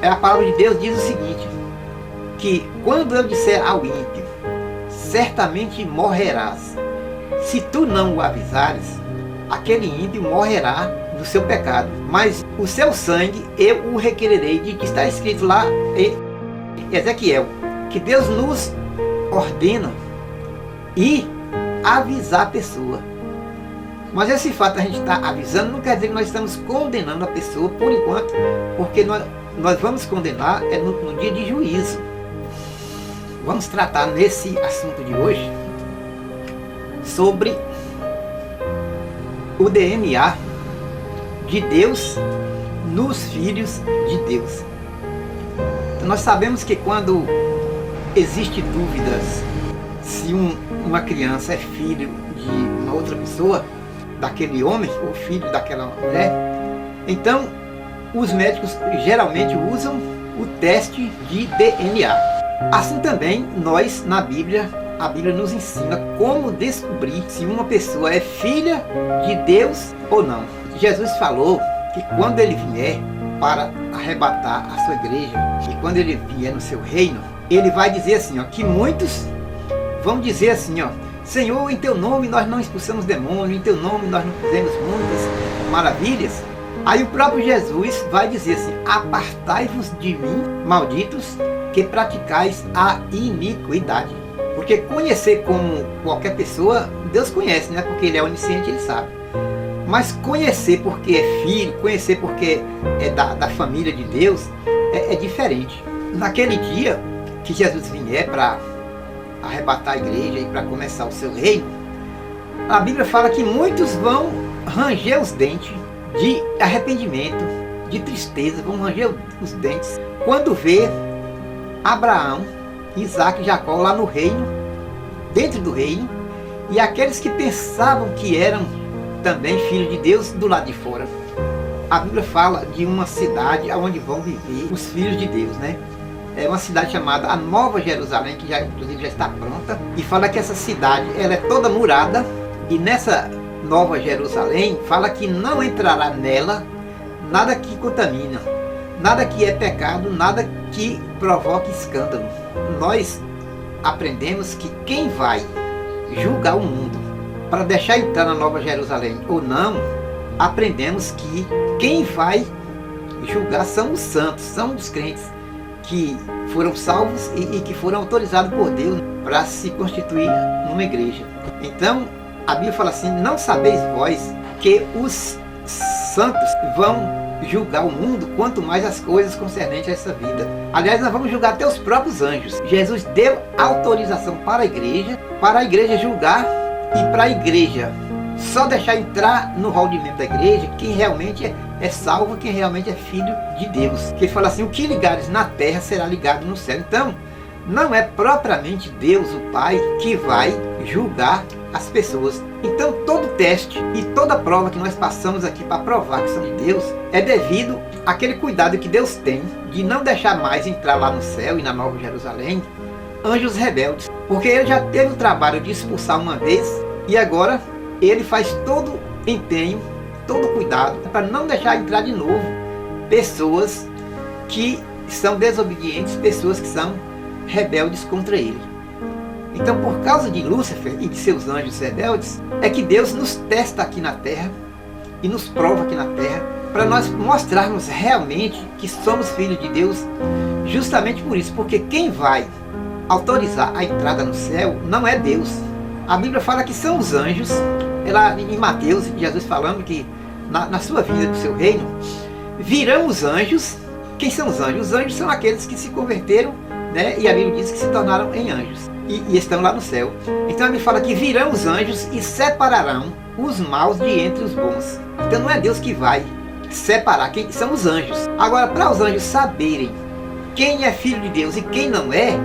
a palavra de Deus diz o seguinte, que quando eu disser ao ímpio, certamente morrerás, se tu não o avisares, aquele ímpio morrerá do seu pecado, mas o seu sangue eu o requererei, de que está escrito lá em Ezequiel, que Deus nos ordena e avisar a pessoa. Mas esse fato de a gente estar avisando não quer dizer que nós estamos condenando a pessoa por enquanto, porque nós vamos condenar no dia de juízo. Vamos tratar nesse assunto de hoje sobre o DNA de Deus nos filhos de Deus. Então, nós sabemos que quando existe dúvidas se uma criança é filho de uma outra pessoa, daquele homem ou filho daquela mulher, então os médicos geralmente usam o teste de DNA. Assim também nós na Bíblia, a Bíblia nos ensina como descobrir se uma pessoa é filha de Deus ou não. Jesus falou que quando ele vier para arrebatar a sua igreja e quando ele vier no seu reino, ele vai dizer assim, ó, que muitos vão dizer assim, ó, Senhor, em teu nome nós não expulsamos demônio, em teu nome nós não fizemos muitas maravilhas. Aí o próprio Jesus vai dizer assim, apartai-vos de mim, malditos, que praticais a iniquidade. Porque conhecer como qualquer pessoa, Deus conhece, né? Porque ele é onisciente, ele sabe. Mas conhecer porque é filho, conhecer porque é da família de Deus, é diferente. Naquele dia que Jesus vier para arrebatar a igreja e para começar o seu reino, a Bíblia fala que muitos vão ranger os dentes de arrependimento, de tristeza, vão ranger os dentes quando vê Abraão, Isaac e Jacó lá no reino, dentro do reino, e aqueles que pensavam que eram também filhos de Deus do lado de fora. A Bíblia fala de uma cidade onde vão viver os filhos de Deus, né? É uma cidade chamada a Nova Jerusalém, que inclusive já está pronta, e fala que essa cidade ela é toda murada, e nessa Nova Jerusalém fala que não entrará nela nada que contamina, nada que é pecado, nada que provoque escândalo. Nós aprendemos que quem vai julgar o mundo para deixar entrar na Nova Jerusalém ou não, aprendemos que quem vai julgar são os santos, são os crentes que foram salvos e que foram autorizados por Deus para se constituir numa igreja. Então, a Bíblia fala assim, não sabeis vós que os santos vão julgar o mundo, quanto mais as coisas concernentes a essa vida. Aliás, nós vamos julgar até os próprios anjos. Jesus deu autorização para a igreja julgar e para a igreja só deixar entrar no hall de membro da igreja quem realmente é salvo, quem realmente é filho de Deus. Que ele fala assim, o que ligares na terra será ligado no céu. Então, não é propriamente Deus, o Pai, que vai julgar as pessoas. Então, todo teste e toda prova que nós passamos aqui para provar que somos de Deus é devido àquele cuidado que Deus tem de não deixar mais entrar lá no céu e na Nova Jerusalém anjos rebeldes. Porque ele já teve o trabalho de expulsar uma vez e agora ele faz todo empenho, todo cuidado para não deixar entrar de novo pessoas que são desobedientes, pessoas que são rebeldes contra ele. Então, por causa de Lúcifer e de seus anjos rebeldes, é que Deus nos testa aqui na terra e nos prova aqui na terra para nós mostrarmos realmente que somos filhos de Deus, justamente por isso, porque quem vai autorizar a entrada no céu não é Deus. A Bíblia fala que são os anjos. Ela, em Mateus, Jesus falando que na sua vida, do seu reino, virão os anjos. Quem são os anjos? Os anjos são aqueles que se converteram, né? E a Bíblia diz que se tornaram em anjos e estão lá no céu. Então a Bíblia fala que virão os anjos e separarão os maus de entre os bons. Então não é Deus que vai separar, quem são os anjos. Agora, para os anjos saberem quem é filho de Deus e quem não é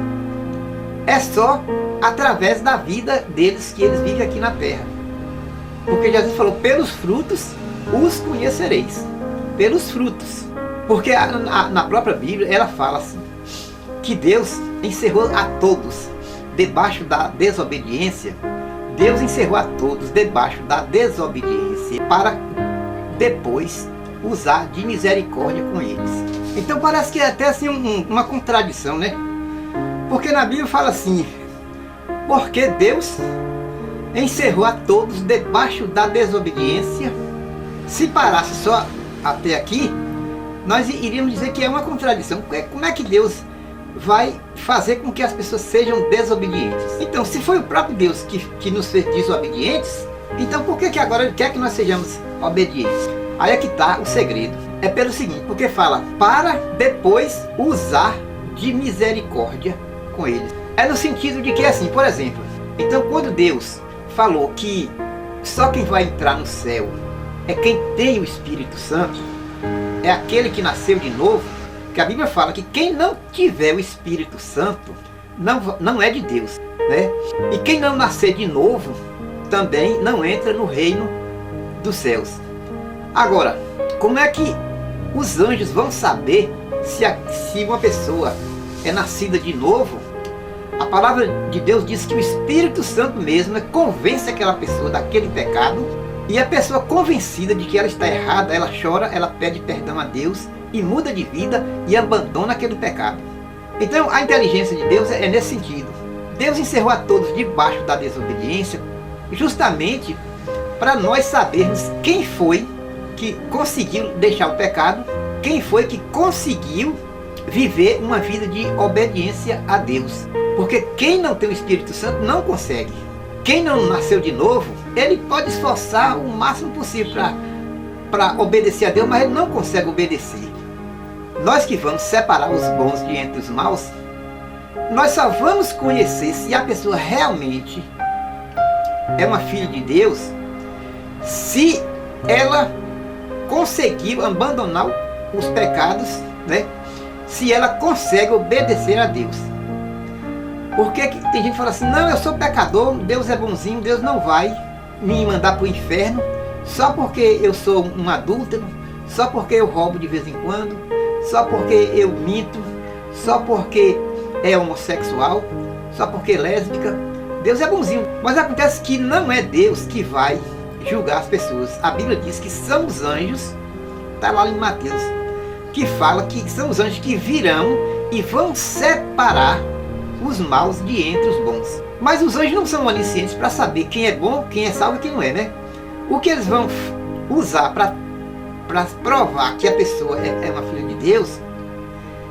só através da vida deles que eles vivem aqui na terra. Porque Jesus falou, pelos frutos os conhecereis. Pelos frutos. Porque na própria Bíblia ela fala assim, que Deus encerrou a todos debaixo da desobediência. Deus encerrou a todos debaixo da desobediência para depois usar de misericórdia com eles. Então parece que é até assim uma contradição, né? Porque na Bíblia fala assim: porque Deus encerrou a todos debaixo da desobediência. Se parasse só até aqui, nós iríamos dizer que é uma contradição. Como é que Deus vai fazer com que as pessoas sejam desobedientes? Então, se foi o próprio Deus que nos fez desobedientes, então por que agora Ele quer que nós sejamos obedientes? Aí é que está o segredo. É pelo seguinte, porque fala, para depois usar de misericórdia com eles. É no sentido de que, assim, por exemplo, então quando Deus falou que só quem vai entrar no céu é quem tem o Espírito Santo, é aquele que nasceu de novo, que a Bíblia fala que quem não tiver o Espírito Santo não é de Deus, né? E quem não nascer de novo também não entra no reino dos céus. Agora, como é que os anjos vão saber se uma pessoa é nascida de novo? A palavra de Deus diz que o Espírito Santo mesmo convence aquela pessoa daquele pecado, e a pessoa convencida de que ela está errada, ela chora, ela pede perdão a Deus e muda de vida e abandona aquele pecado. Então a inteligência de Deus é nesse sentido. Deus encerrou a todos debaixo da desobediência, justamente para nós sabermos quem foi que conseguiu deixar o pecado, quem foi que conseguiu viver uma vida de obediência a Deus. Porque quem não tem o Espírito Santo não consegue. Quem não nasceu de novo, ele pode esforçar o máximo possível para obedecer a Deus, mas ele não consegue obedecer. Nós que vamos separar os bons de entre os maus, nós só vamos conhecer se a pessoa realmente é uma filha de Deus, se ela conseguiu abandonar os pecados, né? Se ela consegue obedecer a Deus. Porque tem gente que fala assim, não, eu sou pecador, Deus é bonzinho, Deus não vai me mandar para o inferno só porque eu sou um adúltero, só porque eu roubo de vez em quando, só porque eu minto, só porque é homossexual, só porque é lésbica. Deus é bonzinho. Mas acontece que não é Deus que vai julgar as pessoas. A Bíblia diz que são os anjos, está lá em Mateus, que fala que são os anjos que virão e vão separar os maus de entre os bons. Mas os anjos não são oniscientes para saber quem é bom, quem é salvo e quem não é, né? O que eles vão usar para provar que a pessoa é uma filha de Deus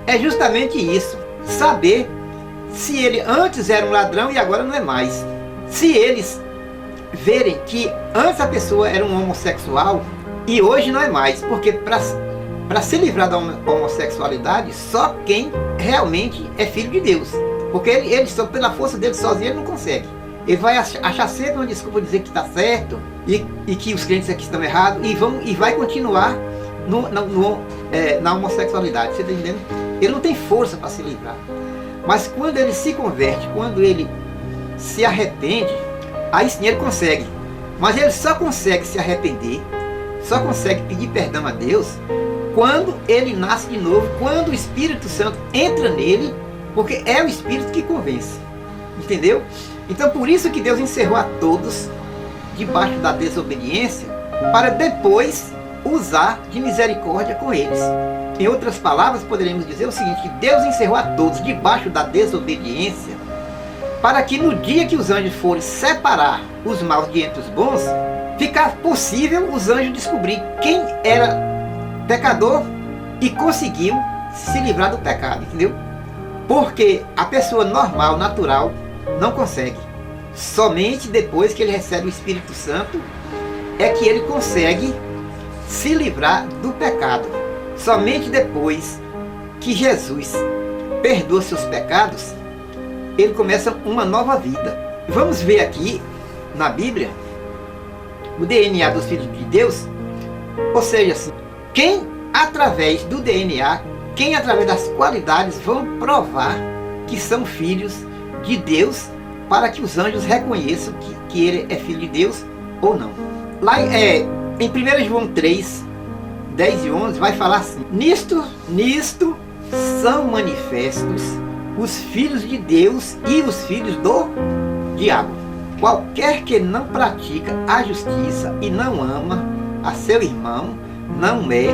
é justamente isso. Saber se ele antes era um ladrão e agora não é mais. Se eles verem que antes a pessoa era um homossexual e hoje não é mais. Porque para se livrar da homossexualidade, só quem realmente é filho de Deus. Porque ele só pela força dele sozinho ele não consegue. Ele vai achar sempre uma desculpa, dizer que está certo e que os crentes aqui estão errados e vai continuar na homossexualidade. Você está entendendo? Ele não tem força para se livrar. Mas quando ele se converte, quando ele se arrepende, aí sim ele consegue. Mas ele só consegue se arrepender, só consegue pedir perdão a Deus quando ele nasce de novo, quando o Espírito Santo entra nele, porque é o Espírito que convence. Entendeu? Então por isso que Deus encerrou a todos debaixo da desobediência, para depois usar de misericórdia com eles. Em outras palavras, poderíamos dizer o seguinte, que Deus encerrou a todos debaixo da desobediência, para que no dia que os anjos forem separar os maus de entre os bons, ficar possível os anjos descobrir quem era pecador e conseguiu se livrar do pecado, entendeu? Porque a pessoa normal, natural, não consegue. Somente depois que ele recebe o Espírito Santo é que ele consegue se livrar do pecado. Somente depois que Jesus perdoa seus pecados, ele começa uma nova vida. Vamos ver aqui na Bíblia o DNA dos filhos de Deus. Ou seja, assim, quem através do DNA, quem através das qualidades vão provar que são filhos de Deus, para que os anjos reconheçam que ele é filho de Deus ou não. Lá em 1 João 3, 10 e 11 vai falar assim: Nisto são manifestos os filhos de Deus e os filhos do diabo. Qualquer que não pratica a justiça e não ama a seu irmão, não é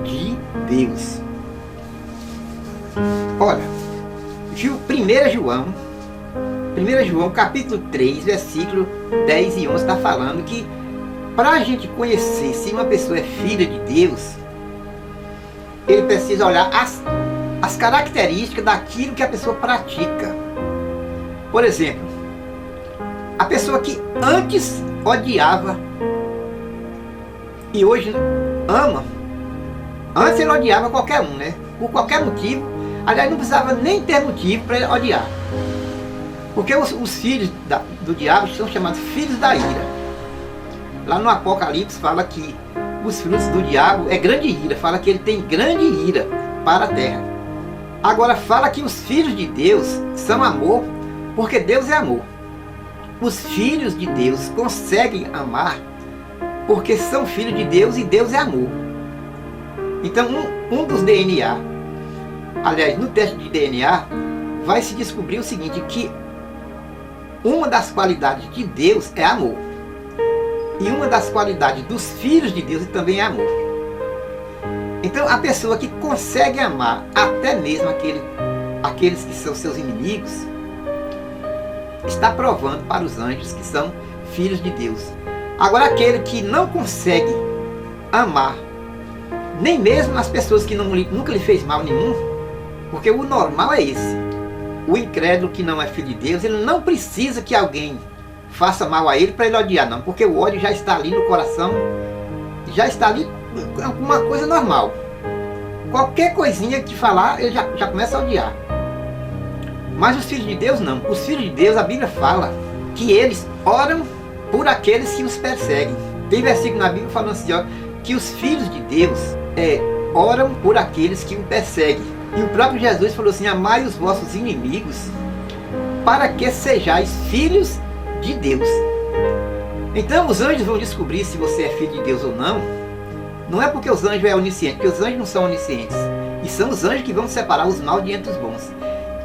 de Deus. Olha, 1 João capítulo 3, versículo 10 e 11 está falando que para a gente conhecer se uma pessoa é filha de Deus, ele precisa olhar as características daquilo que a pessoa pratica. Por exemplo, a pessoa que antes odiava e hoje ama. Antes ele odiava qualquer um, né? Por qualquer motivo. Aliás, não precisava nem ter motivo para ele odiar. Porque os filhos do diabo são chamados filhos da ira. Lá no Apocalipse fala que os frutos do diabo é grande ira. Fala que ele tem grande ira para a terra. Agora fala que os filhos de Deus são amor, porque Deus é amor. Os filhos de Deus conseguem amar porque são filhos de Deus e Deus é amor. Então um dos DNA, aliás, no teste de DNA, vai se descobrir o seguinte, que uma das qualidades de Deus é amor. E uma das qualidades dos filhos de Deus também é amor. Então a pessoa que consegue amar até mesmo aqueles que são seus inimigos, está provando para os anjos que são filhos de Deus. Agora aquele que não consegue amar nem mesmo as pessoas que nunca lhe fez mal nenhum, porque o normal é esse. O incrédulo que não é filho de Deus, ele não precisa que alguém faça mal a ele para ele odiar, não, porque o ódio já está ali no coração, já está ali uma coisa normal. Qualquer coisinha que falar, ele já começa a odiar. Mas os filhos de Deus não. Os filhos de Deus, a Bíblia fala que eles oram por aqueles que os perseguem. Tem versículo na Bíblia falando assim, ó, que os filhos de Deus oram por aqueles que o perseguem. E o próprio Jesus falou assim, amai os vossos inimigos, para que sejais filhos de Deus. Então os anjos vão descobrir se você é filho de Deus ou não. Não é porque os anjos é onisciente, porque os anjos não são oniscientes. E são os anjos que vão separar os maus de entre os bons.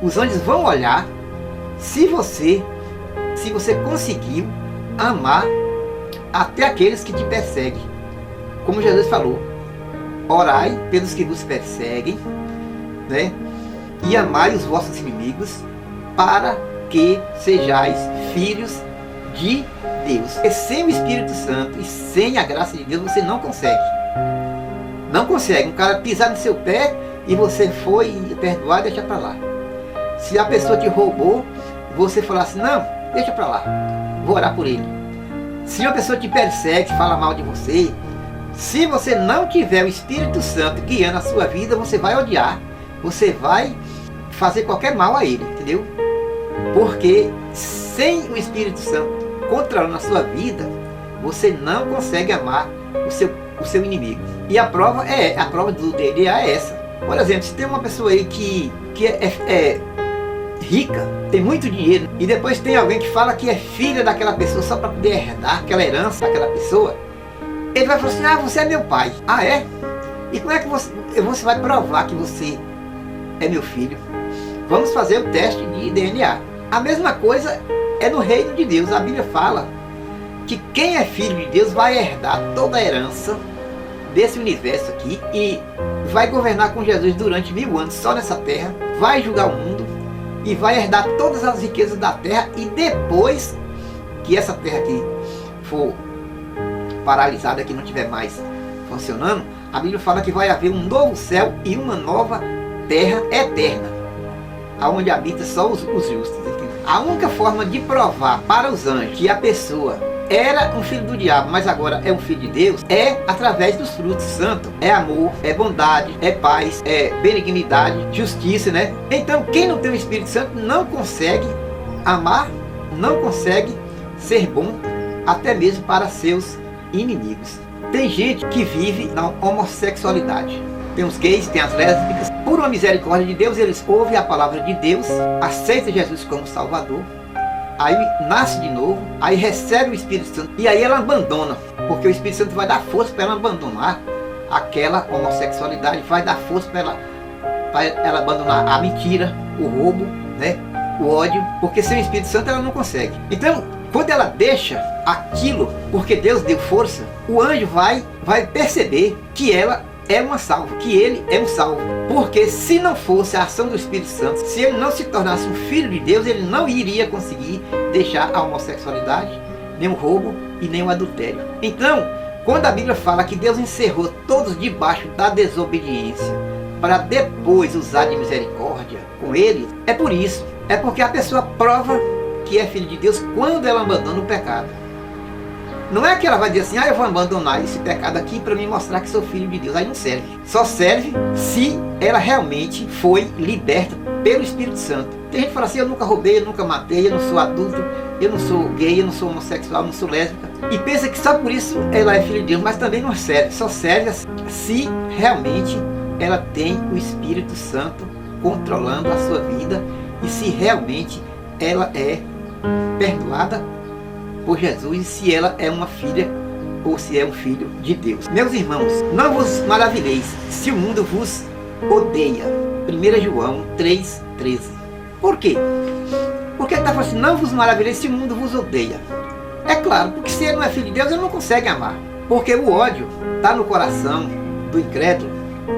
Os anjos vão olhar se você conseguiu amar até aqueles que te perseguem. Como Jesus falou, orai pelos que vos perseguem, né? E amai os vossos inimigos, para que sejais filhos de Deus. E sem o Espírito Santo e sem a graça de Deus você não consegue. Não consegue. Um cara pisar no seu pé e você foi perdoar, deixa para lá. Se a pessoa te roubou, você falar assim, não, deixa para lá, vou orar por ele. Se uma pessoa te persegue, fala mal de você, se você não tiver o Espírito Santo guiando a sua vida, você vai odiar, você vai fazer qualquer mal a ele, entendeu? Porque sem o Espírito Santo controlando a sua vida, você não consegue amar o seu inimigo. E a prova do DNA é essa. Por exemplo, se tem uma pessoa aí que é rica, tem muito dinheiro, e depois tem alguém que fala que é filha daquela pessoa só para poder herdar aquela herança daquela pessoa, ele vai falar assim, ah, você é meu pai. Ah, é? E como é que você vai provar que você é meu filho? Vamos fazer o teste de DNA. A mesma coisa é no reino de Deus. A Bíblia fala que quem é filho de Deus vai herdar toda a herança desse universo aqui e vai governar com Jesus durante 1000 anos só nessa terra, vai julgar o mundo e vai herdar todas as riquezas da terra, e depois que essa terra aqui for paralisada, que não estiver mais funcionando, a Bíblia fala que vai haver um novo céu e uma nova terra eterna, aonde habita só os justos. A única forma de provar para os anjos que a pessoa era um filho do diabo, mas agora é um filho de Deus, é através dos frutos santos. É amor, é bondade, é paz, é benignidade, justiça, né? Então quem não tem o Espírito Santo não consegue amar, não consegue ser bom, até mesmo para seus inimigos. Tem gente que vive na homossexualidade. Tem os gays, tem as lésbicas. Por uma misericórdia de Deus, eles ouvem a palavra de Deus, aceitam Jesus como Salvador, aí nasce de novo, aí recebe o Espírito Santo, e aí ela abandona, porque o Espírito Santo vai dar força para ela abandonar aquela homossexualidade, vai dar força para ela abandonar a mentira, o roubo, né, o ódio, porque sem o Espírito Santo ela não consegue. Então, quando ela deixa aquilo, porque Deus deu força, o anjo vai perceber que ela é uma salva, que ele é um salvo. Porque se não fosse a ação do Espírito Santo, se ele não se tornasse um filho de Deus, ele não iria conseguir deixar a homossexualidade, nem o roubo e nem o adultério. Então, quando a Bíblia fala que Deus encerrou todos debaixo da desobediência, para depois usar de misericórdia com eles, é por isso. É porque a pessoa prova que é filho de Deus quando ela abandona o pecado. Não é que ela vai dizer assim, eu vou abandonar esse pecado aqui para me mostrar que sou filho de Deus. Aí não serve. Só serve se ela realmente foi liberta pelo Espírito Santo. Tem gente que fala assim, eu nunca roubei, eu nunca matei, eu não sou adulto, eu não sou gay, eu não sou homossexual, eu não sou lésbica. E pensa que só por isso ela é filha de Deus, mas também não serve. Só serve se realmente ela tem o Espírito Santo controlando a sua vida e se realmente ela é perdoada por Jesus e se ela é uma filha ou se é um filho de Deus. Meus irmãos, não vos maravilheis se o mundo vos odeia. 1 João 3,13. Por quê? Porque ele está falando assim, não vos maravilheis se o mundo vos odeia. É claro, porque se ele não é filho de Deus, ele não consegue amar. Porque o ódio está no coração do incrédulo.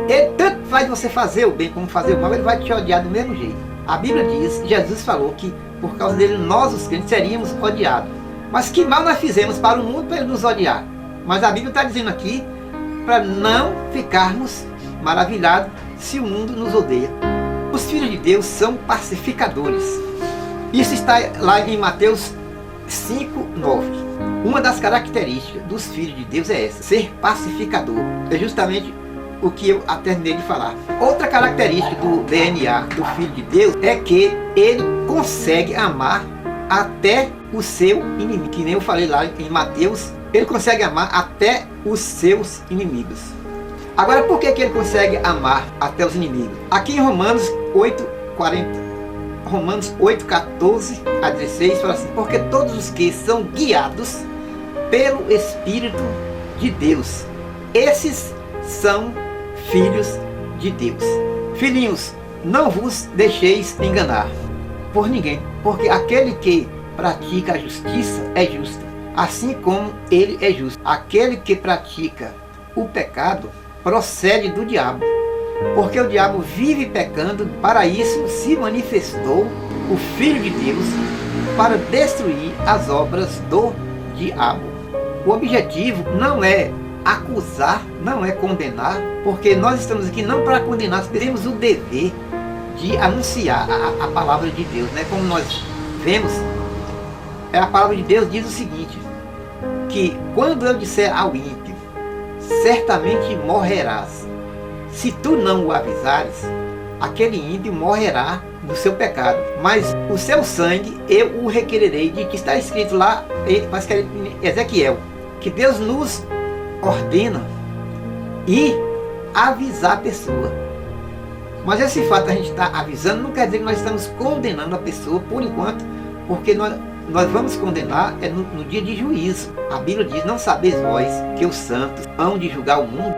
Ele tanto faz você fazer o bem como fazer o mal, ele vai te odiar do mesmo jeito. A Bíblia diz, Jesus falou que por causa dele nós os crentes seríamos odiados. Mas que mal nós fizemos para o mundo para ele nos odiar? Mas a Bíblia está dizendo aqui para não ficarmos maravilhados se o mundo nos odeia. Os filhos de Deus são pacificadores. Isso está lá em Mateus 5:9. Uma das características dos filhos de Deus é essa, ser pacificador. É justamente o que eu terminei de falar. Outra característica do DNA do filho de Deus é que ele consegue amar até o seu inimigo. Que nem eu falei lá em Mateus, ele consegue amar até os seus inimigos. Agora, por que ele consegue amar até os inimigos? Aqui em Romanos 8:14 a 16 fala assim, porque todos os que são guiados pelo Espírito de Deus, esses são filhos de Deus. Filhinhos, não vos deixeis enganar por ninguém, porque aquele que pratica a justiça é justo, assim como ele é justo. Aquele que pratica o pecado procede do diabo, porque o diabo vive pecando. Para isso se manifestou o Filho de Deus, para destruir as obras do diabo. O objetivo não é acusar, não é condenar, porque nós estamos aqui não para condenar, nós temos o dever de anunciar a palavra de Deus, né? Como nós vemos, a palavra de Deus diz o seguinte, que quando eu disser ao ímpio, certamente morrerás, se tu não o avisares, aquele ímpio morrerá do seu pecado, mas o seu sangue eu o requererei, de que está escrito lá, mas que é Ezequiel, que Deus nos ordena e avisar a pessoa. Mas esse fato de a gente estar avisando não quer dizer que nós estamos condenando a pessoa por enquanto, porque nós vamos condenar no dia de juízo. A Bíblia diz, não sabeis vós que os santos hão de julgar o mundo?